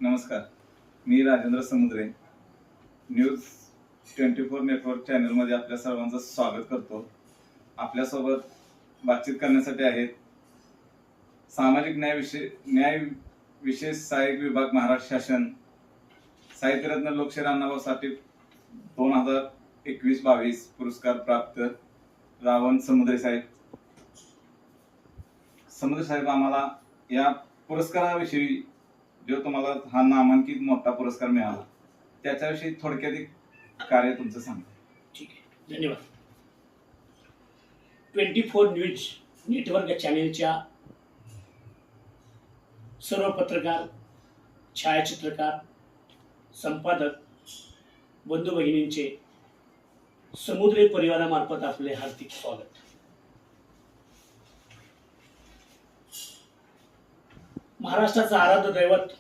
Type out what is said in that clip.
नमस्कार, मी Rajendra Samudre news 24 network चॅनलमध्ये आपल्या सर्वांचं स्वागत करतो. आपल्यासोबत बातचीत करण्यासाठी आहेत सामाजिक न्याय विशेष सहाय्यक विभाग महाराष्ट्र शासन साहित्यरत्न लोकशाहीर अण्णाभाऊ साठे 2021-22 पुरस्कार प्राप्त रावण समुद्रे साहेब. समुद्रे साहेब, आम्हाला या पुरस्काराविषयी जो तुम्हाला हा नामांकित मोठा पुरस्कार मिळाला त्याच्याविषयी थोडक्यात एक कार्य तुमचं सांगा. ठीक आहे, धन्यवाद. 24 न्यूज नेटवर्क चॅनेलच्या सर्व पत्रकार, छायाचित्रकार, संपादक बंधू भगिनींचे समुद्री परिवारामार्फत आपले हार्दिक स्वागत. महाराष्ट्राचं आराध्य दैवत